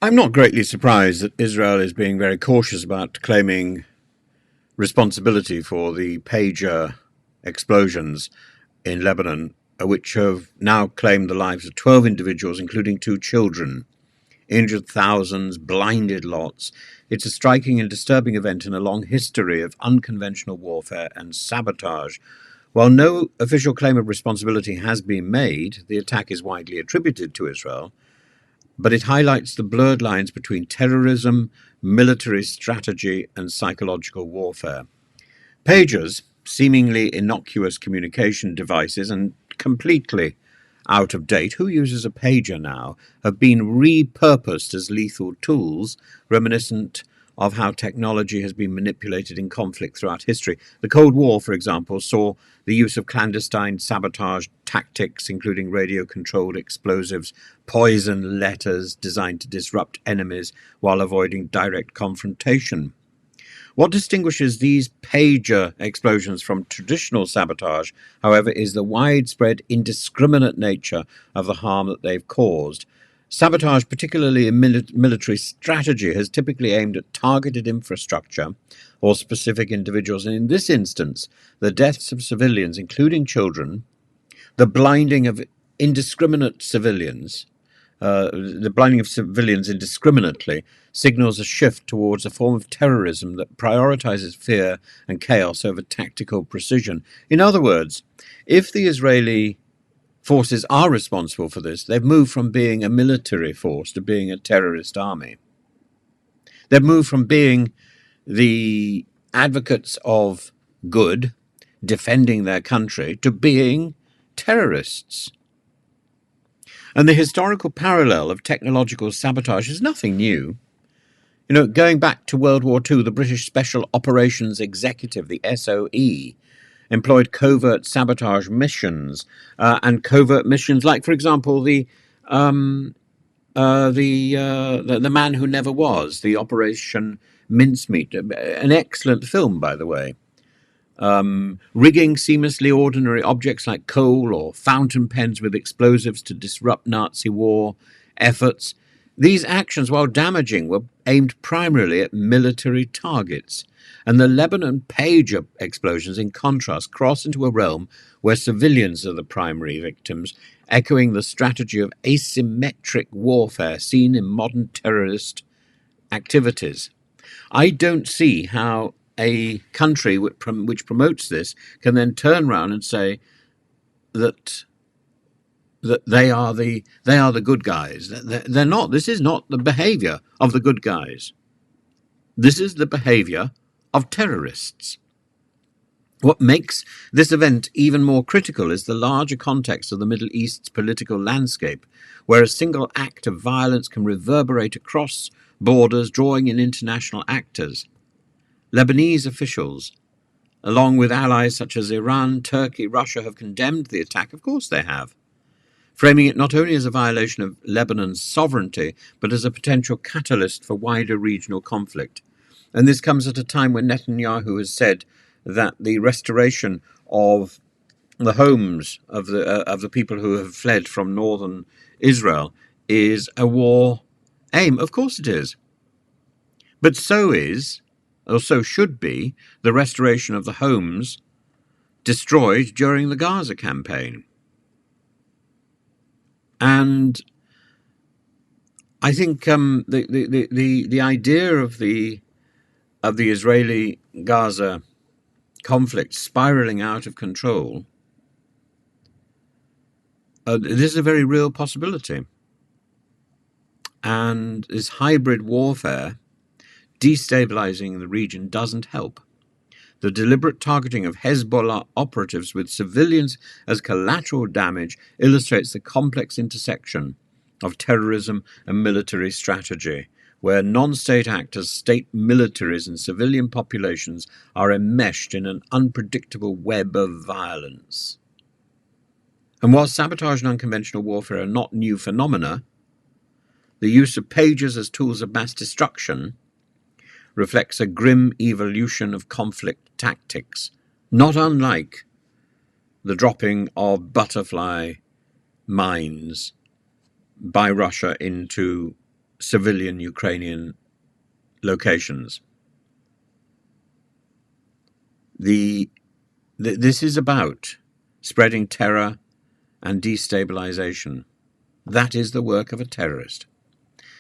I'm not greatly surprised that Israel is being very cautious about claiming responsibility for the pager explosions in Lebanon, which have now claimed the lives of 12 individuals, including 2 children, injured thousands, blinded lots. It's a striking and disturbing event in a long history of unconventional warfare and sabotage. While no official claim of responsibility has been made, the attack is widely attributed to Israel, but it highlights the blurred lines between terrorism, military strategy, and psychological warfare. Pagers, seemingly innocuous communication devices and completely out of date, who uses a pager now, have been repurposed as lethal tools, reminiscent of how technology has been manipulated in conflict throughout history. The Cold War, for example, saw the use of clandestine sabotage tactics, including radio-controlled explosives, poison letters designed to disrupt enemies while avoiding direct confrontation. What distinguishes these pager explosions from traditional sabotage, however, is the widespread, indiscriminate nature of the harm that they've caused. Sabotage, particularly in military strategy, has typically aimed at targeted infrastructure or specific individuals, and in this instance, the deaths of civilians, including children, the blinding of indiscriminate civilians, the blinding of civilians indiscriminately signals a shift towards a form of terrorism that prioritizes fear and chaos over tactical precision. In other words, if the Israeli forces are responsible for this, they've moved from being a military force to being a terrorist army. They've moved from being the advocates of good, defending their country, to being terrorists. And the historical parallel of technological sabotage is nothing new. Going back to World War II, the British Special Operations Executive, the SOE, employed covert sabotage missions and covert missions like, for example, the man who never was, the Operation Mincemeat, an excellent film, by the way. Rigging seamlessly ordinary objects like coal or fountain pens with explosives to disrupt Nazi war efforts. These actions, while damaging, were aimed primarily at military targets, and the Lebanon pager explosions, in contrast, cross into a realm where civilians are the primary victims, echoing the strategy of asymmetric warfare seen in modern terrorist activities. I don't see how a country which promotes this can then turn around and say that they are the good guys. They're not. This is not the behavior of the good guys. This is the behavior of terrorists. What makes this event even more critical is the larger context of the Middle East's political landscape, where a single act of violence can reverberate across borders, drawing in international actors. Lebanese officials, along with allies such as Iran, Turkey, Russia, have condemned the attack. Of course they have, framing it not only as a violation of Lebanon's sovereignty, but as a potential catalyst for wider regional conflict. And this comes at a time when Netanyahu has said that the restoration of the homes of the people who have fled from northern Israel is a war aim. Of course it is. But so should be, the restoration of the homes destroyed during the Gaza campaign. And I think the idea of the Israeli-Gaza conflict spiraling out of control, this is a very real possibility. And this hybrid warfare destabilizing the region doesn't help. The deliberate targeting of Hezbollah operatives with civilians as collateral damage illustrates the complex intersection of terrorism and military strategy, where non-state actors, state militaries, and civilian populations are enmeshed in an unpredictable web of violence. And while sabotage and unconventional warfare are not new phenomena, the use of pagers as tools of mass destruction reflects a grim evolution of conflict tactics, not unlike the dropping of butterfly mines by Russia into civilian Ukrainian locations. This is about spreading terror and destabilization. That is the work of a terrorist.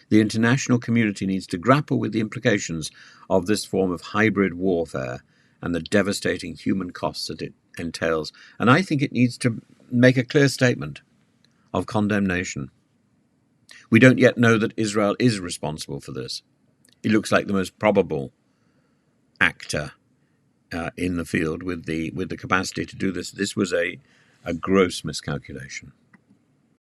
The international community needs to grapple with the implications of this form of hybrid warfare and the devastating human costs that it entails. And I think it needs to make a clear statement of condemnation. We don't yet know that Israel is responsible for this. It looks like the most probable actor in the field with the capacity to do this. This was a gross miscalculation.